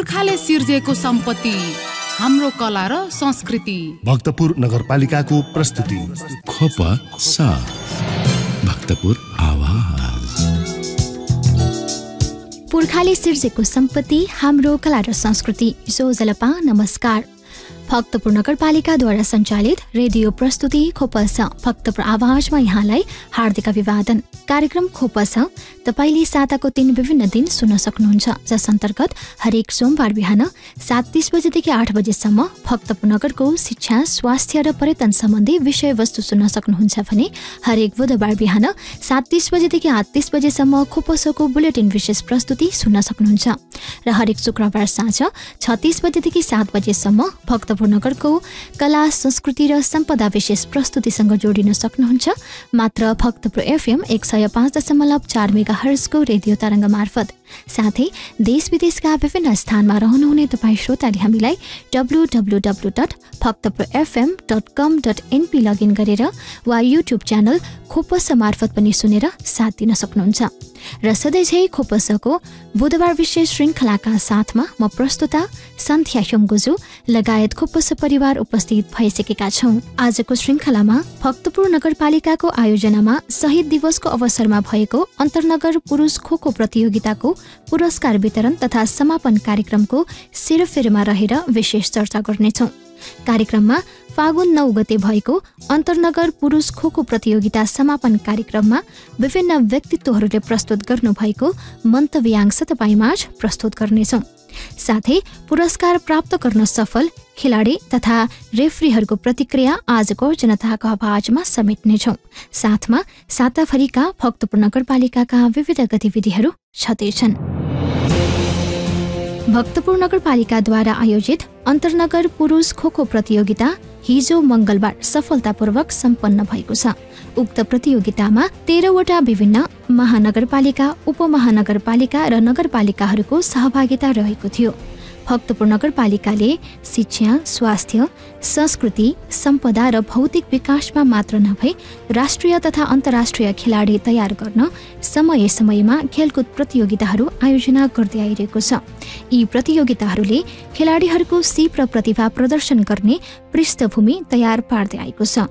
पुर्खाले सिर्जेको सम्पत्ति हाम्रो कला र संस्कृति। भक्तपुर नगरपालिकाको प्रस्तुति खोपसा भक्तपुर आवाज। पुर्खाले सिर्जेको सम्पत्ति हाम्रो कला र संस्कृति। सोझलपा नमस्कार। भक्तपुर नगरपालिकाद्वारा सञ्चालित रेडियो प्रस्तुति खोपसा भक्तपुर आवाजमा यहाँलाई हार्दिक अभिवादन। कार्यक्रम खोपसा तपाईले साताको 3 विभिन्न दिन सुन्न सक्नुहुन्छ, जस अन्तर्गत हरेक सोमबार बिहान 7:30 बजेदेखि 8 बजेसम्म भक्तपुर नगरको शिक्षा, स्वास्थ्य र पर्यटन सम्बन्धी विषयवस्तु सुन्न सक्नुहुन्छ भने हरेक बुधबार बिहान 7:30 बजेदेखि 8:30 बजेसम्म खोपसाको बुलेटिन विशेष प्रस्तुति सुन्न सक्नुहुन्छ र हरेक शुक्रबार साँझ 6:30 बजेदेखि 7 बजेसम्म भक्तपुर नगरको कला, संस्कृति र सम्पदा विशेष प्रस्तुतिसँग जोडिन सक्नुहुन्छ मात्र भक्तपुर FM 105.4 मेगाहर्जको रेडियो तरङ्ग मार्फत। साथै देश विदेशका विभिन्न स्थानमा रहनुहुने तपाईँ श्रोताले हामीलाई www.bhaktapurfm.com.np लगइन गरेर वा युट्युब च्यानल खोपसा मार्फत पनि सुनेर साथ दिन सक्नुहुन्छ। र सधैँझै खोपसाको बुधबार विशेष श्रृङ्खलाका साथमा म प्रस्तुता सन्ध्या ह्योङ्गुजु लगायत खोपसा परिवार उपस्थित भइसकेका छौँ। आजको श्रृङ्खलामा भक्तपुर नगरपालिकाको आयोजनामा शहीद दिवसको अवसरमा भएको अन्तर्नगर पुरुष खोखो प्रतियोगिताको पुरस्कार वितरण तथा समापन कार्यक्रमको सेरोफेरोमा रहेर विशेष चर्चा गर्नेछौँ। कार्यक्रममा फागुन 9 गते भएको अन्तर्नगर पुरुष खोखो प्रतियोगिता समापन कार्यक्रममा विभिन्न व्यक्तित्वहरूले प्रस्तुत गर्नुभएको मन्तव्याङ्श तपाईँमाझ प्रस्तुत गर्नेछौँ। साथै पुरस्कार प्राप्त गर्न सफल खेलाडी तथा रेफ्रीहरूको प्रतिक्रिया आजको जनताको आवाजमा समेट्नेछौँ। साथमा साताभरिका भक्तपुर नगरपालिकाका विविध गतिविधिहरू छँदैछन्। भक्तपुर नगरपालिकाद्वारा आयोजित अन्तर्नगर पुरुष खोखो प्रतियोगिता हिजो मंगलबार सफलतापूर्वक सम्पन्न भएको छ। उक्त प्रतियोगितामा 13वटा विभिन्न महानगरपालिका, उपमहानगरपालिका र नगरपालिकाहरूको सहभागिता रहेको थियो। भक्तपुर नगरपालिकाले शिक्षा, स्वास्थ्य, संस्कृति, सम्पदा र भौतिक विकासमा मात्र नभई राष्ट्रिय तथा अन्तर्राष्ट्रिय खेलाडी तयार गर्न समय समयमा खेलकुद प्रतियोगिताहरू आयोजना गर्दै आइरहेको छ। यी प्रतियोगिताहरूले खेलाडीहरूको सिप र प्रतिभा प्रदर्शन गर्ने पृष्ठभूमि तयार पार्दै आएको छ।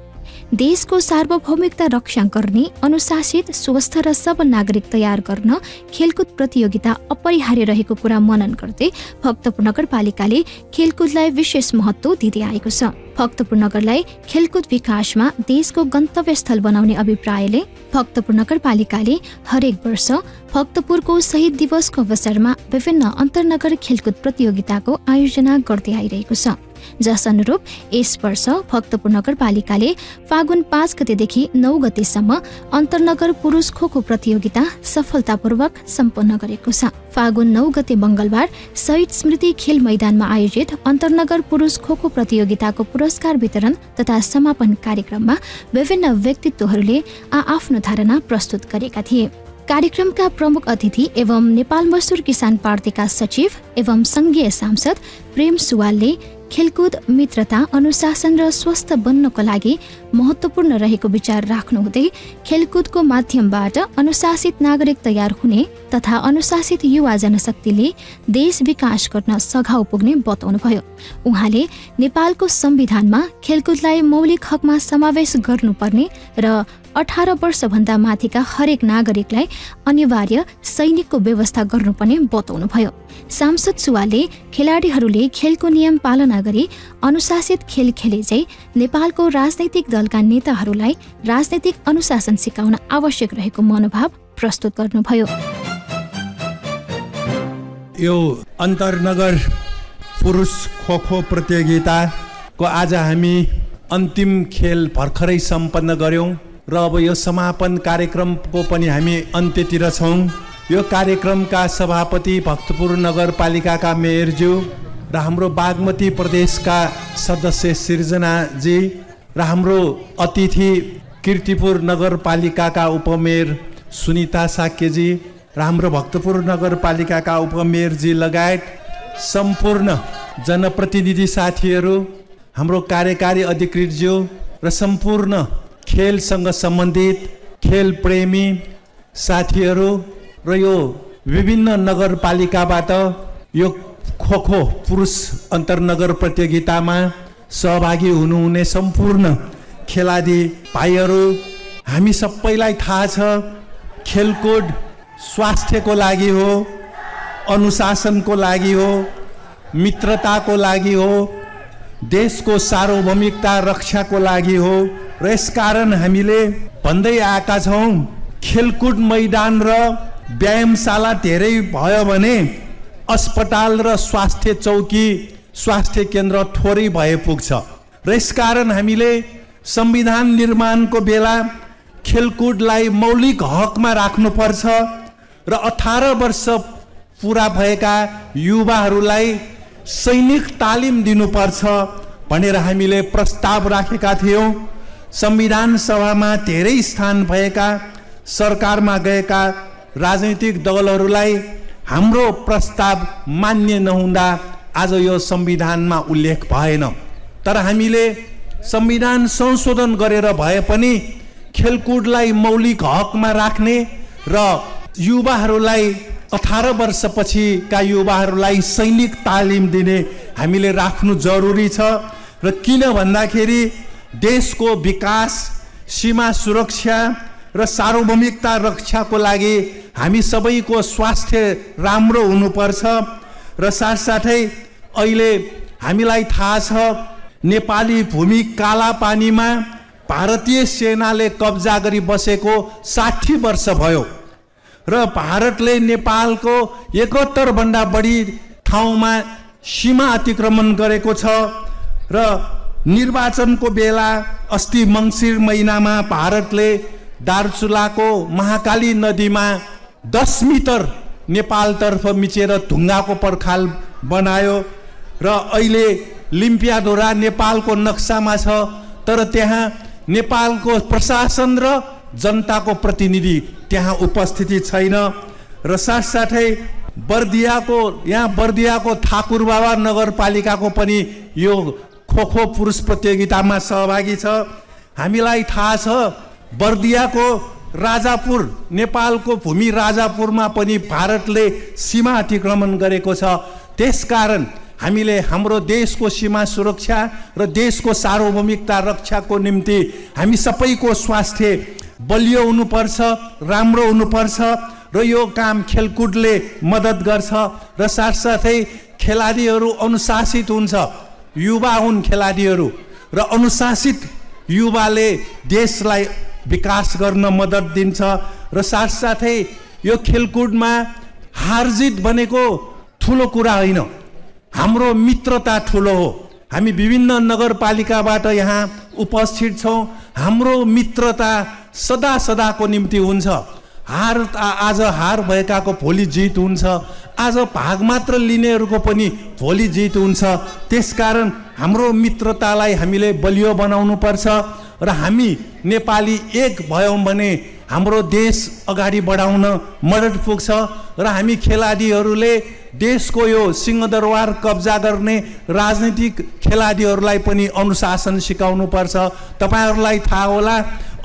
देशको सार्वभौमिकता रक्षा गर्ने, अनुशासित, स्वस्थ र सबल नागरिक तयार गर्न खेलकुद प्रतियोगिता अपरिहार्य रहेको कुरा मनन गर्दै भक्तपुर नगरपालिकाले खेलकुदलाई विशेष महत्त्व दिँदै आएको छ। भक्तपुर नगरलाई खेलकुद विकासमा देशको गन्तव्यस्थल बनाउने अभिप्रायले भक्तपुर नगरपालिकाले हरेक वर्ष भक्तपुरको शहीद दिवसको अवसरमा विभिन्न अन्तर्नगर खेलकुद प्रतियोगिताको आयोजना गर्दै आइरहेको छ। जस अनुरूप यस वर्ष भक्तपुर नगरपालिकाले फागुन 5 गतेदेखि 9 गतेसम्म अन्तर्नगर पुरुष खोखो प्रतियोगिता सफलतापूर्वक सम्पन्न गरेको छ। फागुन 9 गते मंगलबार शहीद स्मृति खेल मैदानमा आयोजित अन्तर्नगर पुरुष खोखो प्रतियोगिताको पुरस्कार वितरण तथा समापन कार्यक्रममा विभिन्न व्यक्तित्वहरूले आफ्नो धारणा प्रस्तुत गरेका थिए। कार्यक्रमका प्रमुख अतिथि एवं नेपाल मजदुर किसान पार्टीका सचिव एवं संघीय सांसद प्रेम सुवालले खेलकुद, मित्रता, अनुशासन र स्वस्थ बन्नको लागि महत्त्वपूर्ण रहेको विचार राख्नुहुँदै खेलकुदको माध्यमबाट अनुशासित नागरिक तयार हुने तथा अनुशासित युवा जनशक्तिले देश विकास गर्न सघाउ पुग्ने बताउनुभयो। उहाँले नेपालको संविधानमा खेलकुदलाई मौलिक हकमा समावेश गर्नुपर्ने र 18 वर्षभन्दा माथिका हरेक नागरिकलाई अनिवार्य सैनिकको व्यवस्था गर्नुपर्ने बताउनुभयो। सांसद सुवाले खेलाडीहरूले खेलको नियम पालना गरी अनुशासित खेल खेले चाहिँ नेपालको राजनैतिक दलका नेताहरूलाई राजनैतिक अनुशासन सिकाउन आवश्यक रहेको मनोभाव प्रस्तुत गर्नुभयो। यो अन्तर्नगर पुरुष खोखो प्रतियोगिताको आज हामी अन्तिम खेल भर्खरै सम्पन्न गर्यौं र अब यो समापन कार्यक्रमको पनि हामी अन्त्यतिर छौं। यो कार्यक्रमका सभापति भक्तपुर नगरपालिकाका मेयरज्यू र हाम्रो बागमती प्रदेशका सदस्य सिर्जनाजी र हाम्रो अतिथि कीर्तिपुर नगरपालिकाका उपमेयर सुनिता साक्यजी र हाम्रो भक्तपुर नगरपालिकाका उपमेयरजी लगायत सम्पूर्ण जनप्रतिनिधि साथीहरू, हाम्रो कार्यकारी अधिकृतज्यू र सम्पूर्ण खेलसँग सम्बन्धित खेल प्रेमी साथीहरू र यो विभिन्न नगरपालिकाबाट यो खोखो पुरुष अन्तर्नगर प्रतियोगितामा सहभागी हुनुहुने सम्पूर्ण खेलाडी भाइहरू, हामी सबैलाई थाहा छ खेलकुद स्वास्थ्यको लागि हो, अनुशासनको लागि हो, मित्रताको लागि हो, देशको सार्वभौमिकता रक्षाको लागि हो र यसकारण हामीले भन्दै आएका छौँ खेलकुद मैदान र व्यायामशाला धेरै भयो भने अस्पताल र स्वास्थ्य चौकी स्वास्थ्य केन्द्र थोरै भए पुग्छ र यसकारण हामीले संविधान निर्माणको बेला खेलकुदलाई मौलिक हकमा राख्नुपर्छ र 18 वर्ष पुरा भएका युवाहरूलाई सैनिक तालिम दिनुपर्छ भनेर हामीले प्रस्ताव राखेका थियौँ। संविधान सभामा धेरै स्थान भएका सरकारमा गएका राजनीतिक दलहरूलाई हाम्रो प्रस्ताव मान्य नहुँदा आज यो संविधानमा उल्लेख भएन। तर हामीले संविधान संशोधन गरेर भए पनि खेलकुदलाई मौलिक हकमा राख्ने र युवाहरूलाई 18 वर्षपछिका युवाहरूलाई सैनिक तालिम दिने हामीले राख्नु जरुरी छ र किन भन्दाखेरि देशको विकास, सीमा सुरक्षा र सार्वभौमिकता रक्षाको लागि हामी सबैको स्वास्थ्य राम्रो हुनुपर्छ र साथसाथै अहिले हामीलाई थाहा छ नेपाली भूमि काला पानीमा भारतीय सेनाले कब्जा गरी बसेको 60 वर्ष भयो र भारतले नेपालको 71 भन्दा बढी ठाउँमा सीमा अतिक्रमण गरेको छ र निर्वाचनको बेला अस्ति मङ्सिर महिनामा भारतले दार्चुलाको महाकाली नदीमा 10 मिटर नेपालतर्फ मिचेर ढुङ्गाको पर्खाल बनायो र अहिले लिम्पियाधुरा नेपालको नक्सामा छ तर त्यहाँ नेपालको प्रशासन र जनताको प्रतिनिधि त्यहाँ उपस्थिति छैन र साथसाथै बर्दियाको ठाकुरबाबा नगरपालिकाको पनि यो खोखो पुरुष प्रतियोगितामा सहभागी छ। हामीलाई थाहा छ बर्दियाको राजापुर नेपालको भूमि राजापुरमा पनि भारतले सीमा अतिक्रमण गरेको छ। त्यसकारण हामीले हाम्रो देशको सीमा सुरक्षा र देशको सार्वभौमिकता रक्षाको निम्ति हामी सबैको स्वास्थ्य बलियो हुनुपर्छ, राम्रो हुनुपर्छ र यो काम खेलकुदले मद्दत गर्छ र साथसाथै खेलाडीहरू अनुशासित हुन्छ। युवा हुन् खेलाडीहरू र अनुशासित युवाले देशलाई विकास गर्न मद्दत दिन्छ र साथसाथै यो खेलकुदमा हारजित भनेको ठुलो कुरा होइन, हाम्रो मित्रता ठुलो हो। हामी विभिन्न नगरपालिकाबाट यहाँ उपस्थित छौँ। हाम्रो मित्रता सदा सदाको निम्ति हुन्छ। आज हार भएकाको भोलि जित हुन्छ, आज भाग मात्र लिनेहरूको पनि भोलि जित हुन्छ। त्यसकारण हाम्रो मित्रतालाई हामीले बलियो बनाउनु पर्छ र हामी नेपाली एक भयौँ भने हाम्रो देश अगाडि बढाउन मद्दत पुग्छ र हामी खेलाडीहरूले देशको यो सिंहदरबार कब्जा गर्ने राजनीतिक खेलाडीहरूलाई पनि अनुशासन सिकाउनु पर्छ। तपाईहरूलाई थाहा होला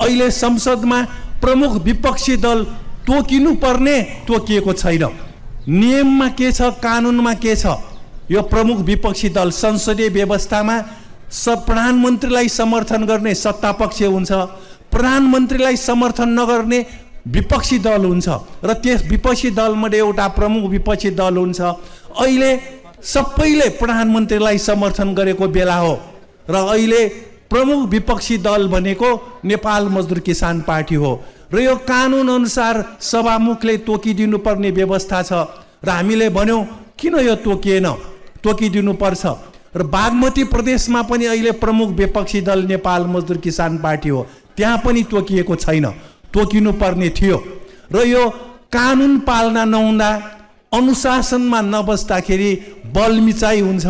अहिले संसदमा प्रमुख विपक्षी दल तोकिनु पर्ने तोकिएको छैन। नियममा के छ, कानुनमा के छ, यो प्रमुख विपक्षी दल संसदीय व्यवस्थामा प्रधानमन्त्रीलाई समर्थन गर्ने सत्तापक्ष हुन्छ, प्रधानमन्त्रीलाई समर्थन नगर्ने विपक्षी दल हुन्छ र त्यस विपक्षी दलमध्ये एउटा प्रमुख विपक्षी दल हुन्छ। अहिले सबैले प्रधानमन्त्रीलाई समर्थन गरेको बेला हो र अहिले प्रमुख विपक्षी दल भनेको नेपाल मजदुर किसान पार्टी हो र यो कानुन अनुसार सभामुखले तोकिदिनु पर्ने व्यवस्था छ र हामीले भन्यौँ किन यो तोकिएन, तोकिदिनु पर्छ। र बागमती प्रदेशमा पनि अहिले प्रमुख विपक्षी दल नेपाल मजदुर किसान पार्टी हो, त्यहाँ पनि तोकिएको छैन, तोकिनु पर्ने थियो। र यो कानुन पालना नहुँदा अनुशासनमा नबस्दाखेरि बलमिचाइ हुन्छ।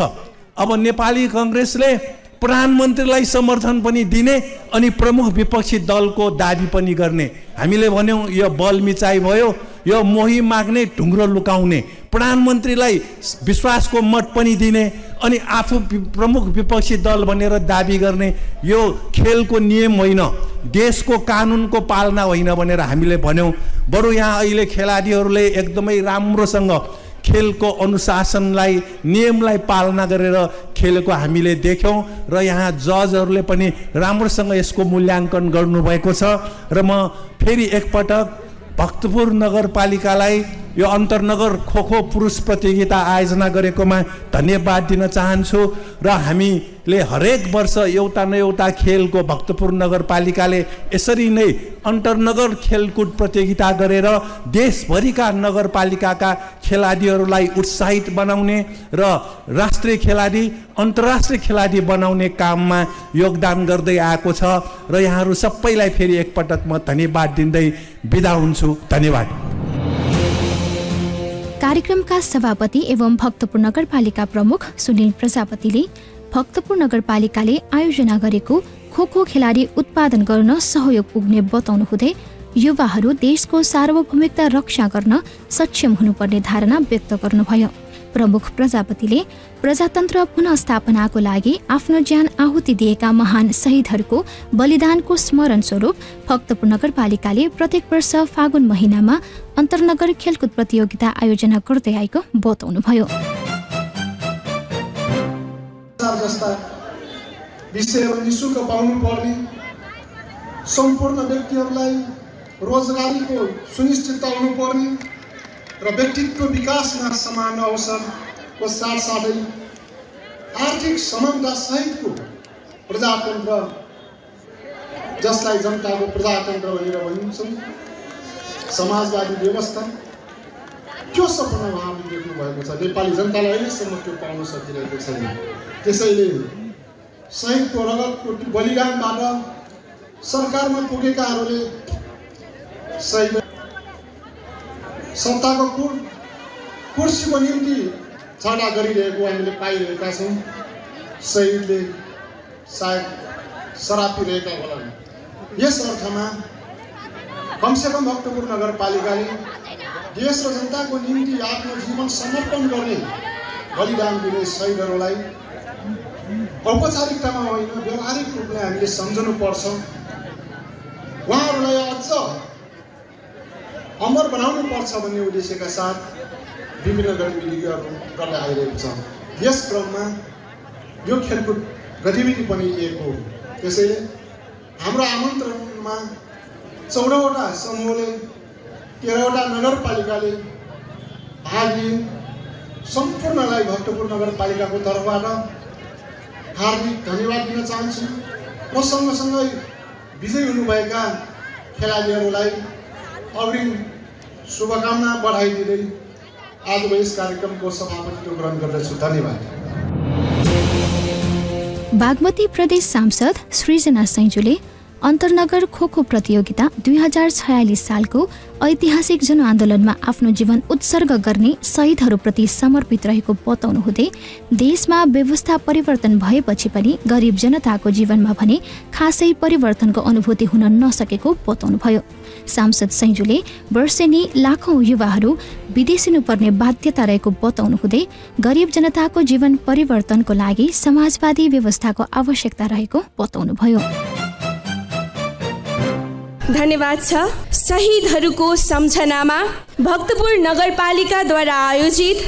अब नेपाली कांग्रेसले प्रधानमन्त्रीलाई समर्थन पनि दिने अनि प्रमुख विपक्षी दलको दाबी पनि गर्ने। हामीले भन्यौँ यो बलमिचाइ भयो, यो मोही माग्ने ढुङ्ग्रो लुकाउने, प्रधानमन्त्रीलाई विश्वासको मत पनि दिने अनि आफू प्रमुख विपक्षी दल भनेर दाबी गर्ने। यो खेलको नियम होइन, देशको कानुनको पालना होइन भनेर हामीले भन्यौँ। बरु यहाँ अहिले खेलाडीहरूले एकदमै राम्रोसँग खेलको अनुशासनलाई नियमलाई पालना गरेर खेलेको हामीले देख्यौँ र यहाँ जजहरूले पनि राम्रोसँग यसको मूल्याङ्कन गर्नुभएको छ र म फेरि एकपटक भक्तपुर नगरपालिकालाई यो अन्तर्नगर खोखो पुरुष प्रतियोगिता आयोजना गरेकोमा धन्यवाद दिन चाहन्छु र हामीले हरेक वर्ष एउटा न एउटा खेलको भक्तपुर नगरपालिकाले यसरी नै अन्तर्नगर खेलकुद प्रतियोगिता गरेर देशभरिका नगरपालिकाका खेलाडीहरूलाई उत्साहित बनाउने र राष्ट्रिय खेलाडी अन्तर्राष्ट्रिय खेलाडी बनाउने काममा योगदान गर्दै आएको छ र यहाँहरू सबैलाई फेरि एकपटक म धन्यवाद दिँदै बिदा हुन्छु। धन्यवाद। कार्यक्रमका सभापति एवं भक्तपुर नगरपालिका प्रमुख सुनिल प्रजापतिले भक्तपुर नगरपालिकाले आयोजना गरेको खोखो खेलाडी उत्पादन गर्न सहयोग पुग्ने बताउनु हुँदै युवाहरू देशको सार्वभौमिकता रक्षा गर्न सक्षम हुनुपर्ने धारणा व्यक्त गर्नुभयो। प्रमुख प्रजापतिले प्रजातन्त्र पुनःस्थापनाको लागि आफ्नो ज्यान आहुति दिएका महान शहीदहरूको बलिदानको स्मरण स्वरूप भक्तपुर नगरपालिकाले प्रत्येक वर्ष फागुन महिनामा अन्तर्नगर खेलकुद प्रतियोगिता आयोजना गर्दै आएको बताउनुभयो। विषयहरू निःशुल्क पाउनुपर्ने, सम्पूर्ण व्यक्तिहरूलाई रोजगारीको सुनिश्चितता हुनुपर्ने र व्यक्तित्व विकासमा समान अवसरको साथसाथै आर्थिक समानता सहितको प्रजातन्त्र, जसलाई जनताको प्रजातन्त्र भनेर भनिन्छ, समाजवादी व्यवस्था, त्यो सपना उहाँले देख्नु भएको छ। नेपाली जनतालाई अहिलेसम्म त्यो पाउन सकिरहेको छैन। त्यसैले शहीदको रगतको बलिदानबाट सरकारमा पुगेकाहरूले शहीद सत्ताको कुर्सीको निम्ति छाडा गरिरहेको हामीले पाइरहेका छौँ। शहीदले सायद शराब पिरहेका होलान्। यस अर्थमा कमसेकम भक्तपुर नगरपालिकाले देश र जनताको निम्ति आफ्नो जीवन समर्पण गर्ने, बलिदान दिने शहीदहरूलाई औपचारिकतामा होइन व्यवहारिक रूपले हामीले सम्झनुपर्छ। उहाँहरूलाई अझ अमर बनाउनु पर्छ भन्ने उद्देश्यका साथ विभिन्न गतिविधिहरू गर्दै आइरहेको छ। यस क्रममा यो खेलकुद गतिविधि पनि एक हो। त्यसैले हाम्रो आमन्त्रणमा 14वटा समूहले 13वटा नगरपालिकाले भाग लिए। सम्पूर्णलाई भक्तपुर नगरपालिकाको तर्फबाट हार्दिक धन्यवाद दिन चाहन्छु र सँगसँगै विजयी हुनुभएका खेलाडीहरूलाई अग्रिम शुभकामना बधाई दिँदै आजको यस कार्यक्रमको सभापतित्व ग्रहण गर्दछु। धन्यवाद। बागमती प्रदेश सांसद सृजना सैजुले अन्तर्नगर खोखो प्रतियोगिता 2046 सालको ऐतिहासिक जनआन्दोलनमा आफ्नो जीवन उत्सर्ग गर्ने शहीदहरूप्रति समर्पित रहेको बताउनु हुँदै देशमा व्यवस्था परिवर्तन भएपछि पनि गरिब जनताको जीवनमा भने खासै परिवर्तनको अनुभूति हुन नसकेको बताउनुभयो। सांसद सैजुले वर्षेनी लाखौं युवाहरू विदेशिनुपर्ने बाध्यता रहेको बताउनु हुँदै गरिब जनताको जीवन परिवर्तनको लागि समाजवादी व्यवस्थाको आवश्यकता रहेको बताउनुभयो। धन्यवाद छ। शहीदहरूको सम्झनामा भक्तपुर नगरपालिकाद्वारा आयोजित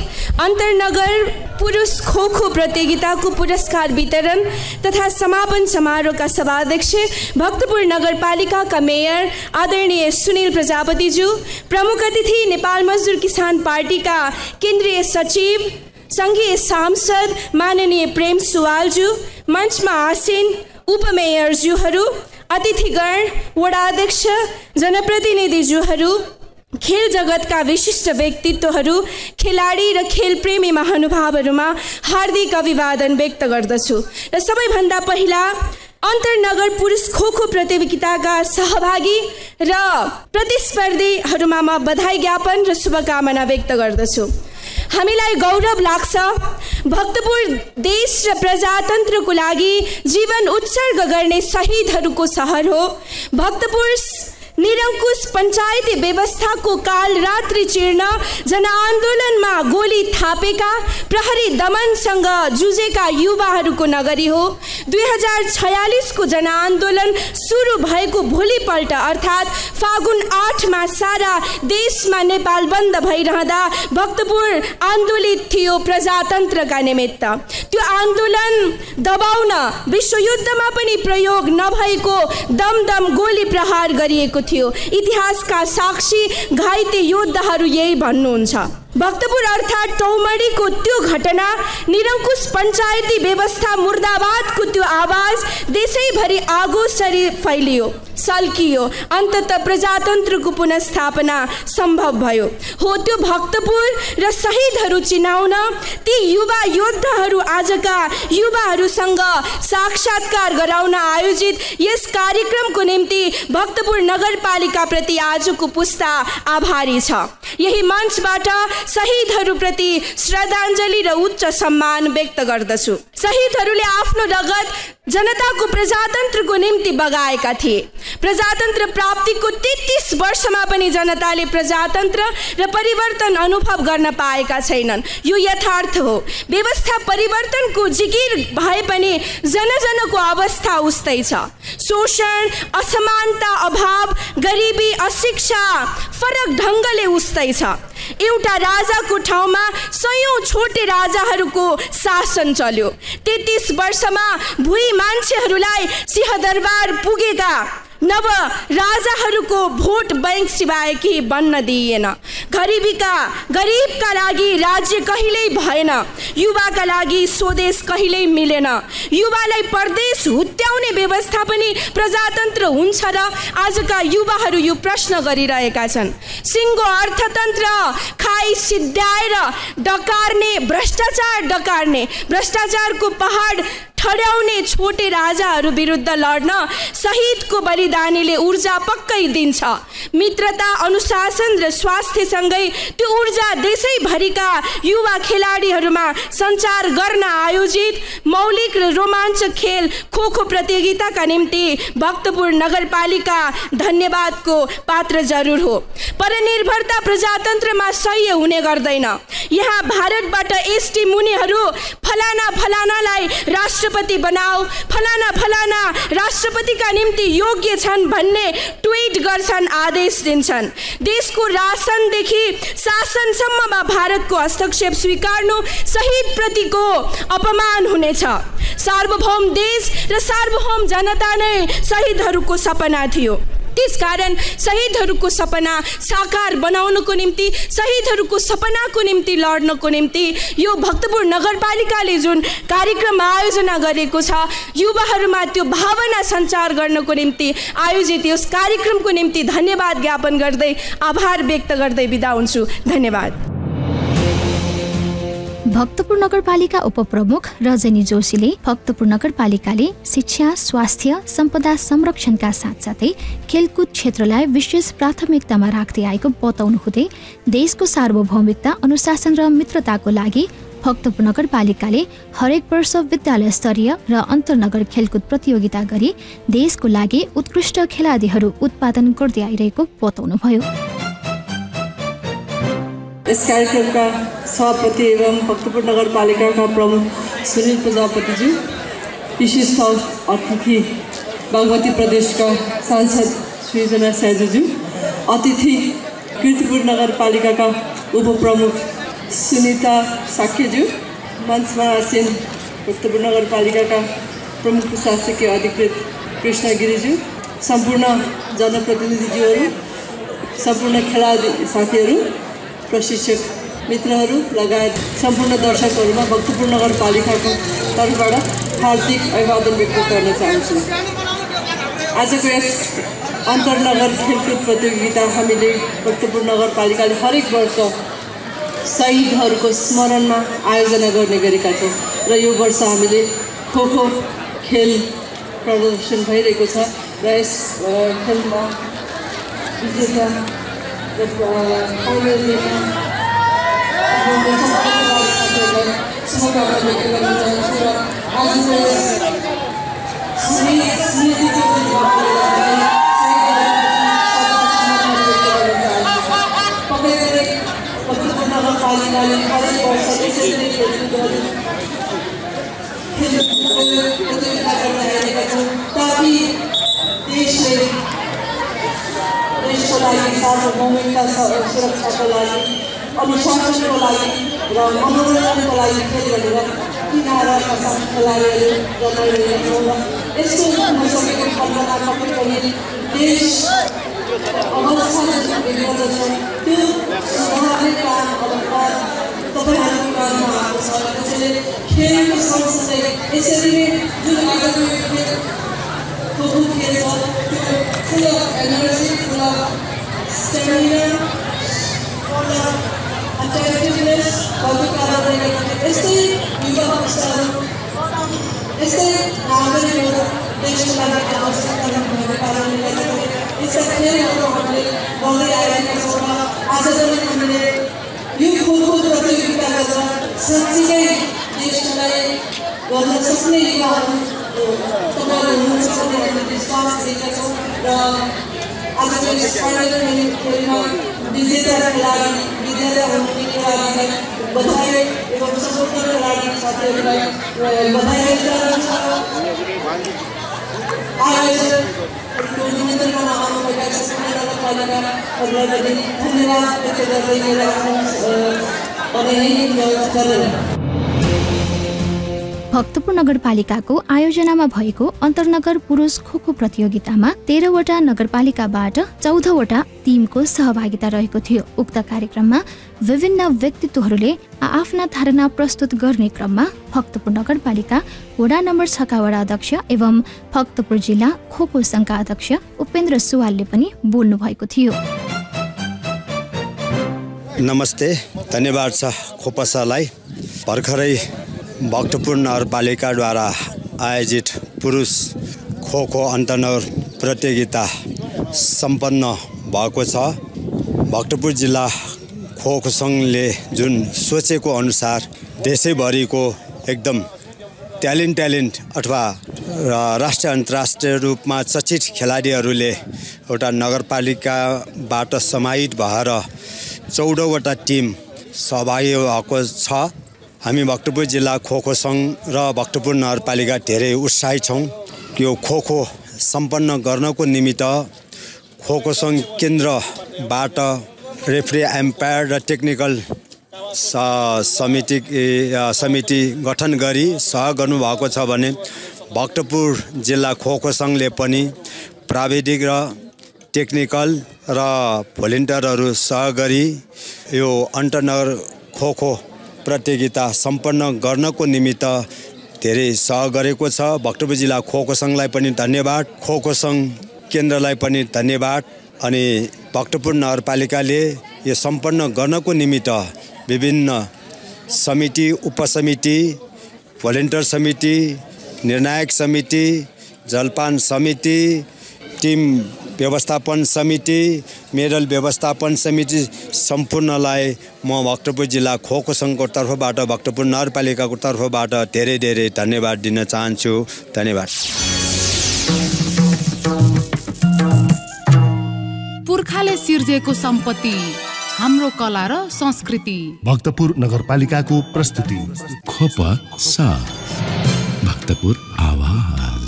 अन्तर्नगर पुरुष खोखो प्रतियोगिताको पुरस्कार वितरण तथा समापन समारोहका सभाध्यक्ष भक्तपुर नगरपालिकाका मेयर आदरणीय सुनिल प्रजापतिज्यू, प्रमुख अतिथि नेपाल मजदुर किसान पार्टीका केन्द्रीय सचिव सङ्घीय सांसद माननीय प्रेम सुवालज्यू, मञ्चमा आसीन उपमेयरज्यूहरू, अतिथिगण, वडाध्यक्ष, जनप्रतिनिधिज्यूहरू, खेल जगतका विशिष्ट व्यक्तित्वहरू, खेलाडी र खेलप्रेमी महानुभावहरूमा हार्दिक अभिवादन व्यक्त गर्दछु। र सबैभन्दा पहिला अन्तर्नगर पुरुष खोखो प्रतियोगिताका सहभागी र प्रतिस्पर्धीहरूमा म बधाई ज्ञापन र शुभकामना व्यक्त गर्दछु। हामीलाई गौरव लाग्छ, भक्तपुर देश र प्रजातन्त्रको लागि जीवन उत्सर्ग गर्ने शहीदहरूको सहर हो। भक्तपुर निरङ्कुश पञ्चायती व्यवस्थाको काल रात्रि चिर्न जनआन्दोलनमा गोली थापेका प्रहरी दमनसँग जुझेका युवाहरूको नगरी हो। 2046 को जनआन्दोलन सुरु भएको भोलिपल्ट अर्थात् फागुन 8 मा सारा देशमा नेपाल बन्द भइरहँदा भक्तपुर आन्दोलित थियो प्रजातन्त्रका निमित्त। त्यो आन्दोलन दबाउन विश्वयुद्धमा पनि प्रयोग नभएको दमदम गोली प्रहार गरिएको थियो। इतिहासका साक्षी घाइते योद्धाहरू यही भन्नुहुन्छ। भक्तपुर अर्थात् टौमडीको त्यो घटना, निरङ्कुश पञ्चायती व्यवस्था मुर्दाबादको त्यो आवाज देशैभरि आगोसरी फैलियो, सल्कियो। अन्ततः प्रजातन्त्रको पुनर्स्थापना सम्भव भयो। हो त्यो भक्तपुर र शहीदहरू चिनाउन ती युवा योद्धाहरू आजका युवाहरूसँग साक्षात्कार गराउन आयोजित यस कार्यक्रमको निम्ति भक्तपुर नगरपालिकाप्रति आजको पुस्ता आभारी छ। यही मञ्चबाट शहीदहरूप्रति श्रद्धाञ्जली र उच्च सम्मान व्यक्त गर्दछु। शहीदहरूले आफ्नो रगत जनताको प्रजातन्त्रको निम्ति बगाएका थिए। प्रजातन्त्र प्राप्तिको 33 वर्षमा पनि जनताले प्रजातन्त्र र परिवर्तन अनुभव गर्न पाएका छैनन्। यो यथार्थ हो। व्यवस्था परिवर्तनको जिकिर भए पनि जनजनको अवस्था उस्तै छ। शोषण, असमानता, अभाव, गरिबी, अशिक्षा फरक ढङ्गले उस्तै छ। एउटा राजाको ठाउँमा सयौं छोटे राजाहरूको शासन चल्यो। 33 वर्षमा भुइँ मान्छेहरूलाई सिंहदरबार पुगेका नव राजाहरूको भोट बैंक सिवाय केही बन्न दिइएन। गरिबका लागि राज्य कहिल्यै भएन। युवाका लागि स्वदेश कहिल्यै मिलेन। युवालाई परदेश हुत्याउने व्यवस्था पनि प्रजातन्त्र हुन्छ र आजका युवाहरू यो प्रश्न गरिरहेका छन्। सिङ्गो अर्थतन्त्र खाई सिद्ध्याएर डकार्ने, भ्रष्टाचारको पहाड ठड्याउने छोटे राजाहरू विरुद्ध लड्न शहीदको बलिदानीले ऊर्जा पक्कै दिन्छ। मित्रता, अनुशासन र स्वास्थ्यसँगै त्यो ऊर्जा देशैभरिका युवा खेलाडीहरूमा सञ्चार गर्न आयोजित मौलिक र रोमाञ्चक खेल खो-खो प्रतियोगिताका निम्ति भक्तपुर नगरपालिका धन्यवादको पात्र जरुर हो। परनिर्भरता प्रजातन्त्रमा सह्य हुने गर्दैन। यहाँ भारतबाट एसटी मुनिहरू फलानालाई राष्ट्रपति बनाऊ, फलाना राष्ट्रपतिका निम्ति योग्य छन् भन्ने ट्विट गर्छन्, आदेश दिन्छन्। देशको रासनदेखि शासनसम्ममा भारतको हस्तक्षेप स्वीकार्नु शहीदप्रतिको अपमान हुनेछ। सार्वभौम देश र सार्वभौम जनता नै शहीदहरूको सपना थियो। त्यसकारण शहीदहरूको सपना साकार बनाउनको निम्ति, शहीदहरूको सपनाको निम्ति लड्नको निम्ति यो भक्तपुर नगरपालिकाले जुन कार्यक्रम आयोजना गरेको छ, युवाहरूमा त्यो भावना सञ्चार गर्नको निम्ति आयोजित यस कार्यक्रमको निम्ति धन्यवाद ज्ञापन गर्दै, आभार व्यक्त गर्दै बिदा हुन्छु। धन्यवाद। भक्तपुर नगरपालिका उपप्रमुख रजनी जोशीले भक्तपुर नगरपालिकाले शिक्षा, स्वास्थ्य, सम्पदा संरक्षणका साथसाथै खेलकुद क्षेत्रलाई विशेष प्राथमिकतामा राख्दै आएको बताउनु हुँदै देशको सार्वभौमिकता, अनुशासन र मित्रताको लागि भक्तपुर नगरपालिकाले हरेक वर्ष विद्यालय स्तरीय र अन्तर्नगर खेलकुद प्रतियोगिता गरी देशको लागि उत्कृष्ट खेलाडीहरू उत्पादन गर्दै आइरहेको बताउनुभयो। इस कार्यक्रमका सभापति एवं भक्तपुर नगरपालिकाका प्रमुख सुनिल प्रजापतिज्यू, विशिष्ट अतिथि बागमती प्रदेशका सांसद सृजना स्याजुज्यू, अतिथि कीर्तिपुर नगरपालिकाका उपप्रमुख सुनिता साक्यज्यू, मञ्चमा आसीन भक्तपुर नगरपालिकाका प्रमुख प्रशासकीय अधिकृत कृष्ण गिरिज्यू, सम्पूर्ण जनप्रतिनिधिज्यूहरू, सम्पूर्ण खेलाडी साथीहरू, प्रशिक्षक मित्रहरू लगायत सम्पूर्ण दर्शकहरूमा भक्तपुर नगरपालिकाको तर्फबाट हार्दिक अभिवादन व्यक्त गर्न चाहन्छु। आजको यस अन्तर्नगर खेलकुद प्रतियोगिता हामीले भक्तपुर नगरपालिकाले हरेक वर्ष शहीदहरूको स्मरणमा आयोजना गर्ने गरेका छौँ र यो वर्ष हामीले खो-खो खेल प्रदर्शन भइरहेको छ र यस खेलमा विजेता भक्तपुर नगरपालिकाले हरेक वर्ष यसरी नै खेलकुदहरू प्रतियोगिता गर्न आएका छौँ ताकि देशको लागि सार्वभौमिकता सुरक्षाको लागि अनुशासनको लागि र मनोरञ्जनको लागि खेल भनेर किनाराका साथ खेलाडीहरू रमाइरहेका छौँ र यस्तो हुन सकेको कल्पना कति पनि देश अवस्था जुन बिग्रदछ त्यो सुधार्ने काम अब तपाईँहरूको काममा आएको छ। त्यसैले खेलको सँगसँगै यसरी नै जुन आगामी खो-खो खेल छ त्यो full of energy, full of stamina, full of attractiveness भएको कारणले यस्तै युवा पुस्ताहरू यस्तै नागरिकहरू देशको लागि आवश्यकता भएको कारणले गर्दाखेरि यस्ता खेलहरू हामीले गर्दै आएका छौँ र आज पनि हामीले यो खो-खो प्रतियोगिता गरेर साँच्चीकै देशको लागि गर्न सक्ने युवाहरू तपाईँहरू हुनुहुन्छ भन्ने हामीले विश्वास दिएका छौँ र आजको यस फाइनल खेलमा विजेता खेलाडी विजेता हुने खेलाडीलाई बधाई एवं सफलता खेलाडी साथीहरूलाई बधाई दिन्छ। आयोजक टुर्नामेन्टमा आउनुभएका सबै नगरपालिकाहरूलाई पनि धन्यवाद व्यक्त गर्दै मेरो भक्तपुर नगरपालिकाको आयोजनामा भएको अन्तर्नगर पुरुष खो-खो प्रतियोगितामा 13 वटा नगरपालिकाबाट 14 वटा टिमको सहभागिता रहेको थियो। उक्त कार्यक्रममा विभिन्न व्यक्तित्वहरूले आफ्ना धारणा प्रस्तुत गर्ने क्रममा भक्तपुर नगरपालिका वडा नम्बर 6 का वडा अध्यक्ष एवं भक्तपुर जिल्ला खो-खो संघका अध्यक्ष उपेन्द्र सुवालले पनि बोल्नु भएको थियो। नमस्ते, धन्यवाद छ खोपसालाई। भर्खरै भक्तपुर नगरपालिकाद्वारा आयोजित पुरुष खो-खो अन्तर्नगर प्रतियोगिता सम्पन्न भएको छ। भक्तपुर जिल्ला खो-खो सङ्घले जुन सोचेको अनुसार देशैभरिको एकदम ट्यालेन्ट अथवा राष्ट्रिय अन्तर्राष्ट्रिय रूपमा चर्चित खेलाडीहरूले एउटा नगरपालिकाबाट समाहित भएर 14 वटा टिम सहभागी भएको छ। हामी भक्तपुर जिल्ला खो-खो सङ्घ र भक्तपुर नगरपालिका धेरै उत्साहित छौँ। यो खो-खो सम्पन्न गर्नको निमित्त खो-खो सङ्घ केन्द्रबाट रेफ्री, एम्पायर र टेक्निकल समिति गठन गरी सहयोग गर्नुभएको छ भने भक्तपुर जिल्ला खो-खो सङ्घले पनि प्राविधिक र टेक्निकल र भोलिन्टियरहरू सहयोग गरी यो अन्तर्नगर खो-खो प्रतियोगिता सम्पन्न गर्नको निमित्त धेरै सहयोग गरेको छ। भक्तपुर जिल्ला खो-खो सङ्घलाई पनि धन्यवाद, खो-खो सङ्घ केन्द्रलाई पनि धन्यवाद। अनि भक्तपुर नगरपालिकाले यो सम्पन्न गर्नको निमित्त विभिन्न समिति, उपसमिति, भोलिन्टियर समिति, निर्णायक समिति, जलपान समिति, टिम व्यवस्थापन समिति, मेडल व्यवस्थापन समिति सम्पूर्णलाई म भक्तपुर जिल्ला खो-खो सङ्घको तर्फबाट, भक्तपुर नगरपालिकाको तर्फबाट धेरै धेरै धन्यवाद दिन चाहन्छु। धन्यवाद। पुर्खाले सिर्जेको सम्पत्ति हाम्रो कला र संस्कृति। भक्तपुर नगरपालिकाको प्रस्तुति खोपा सा भक्तपुर आवाज।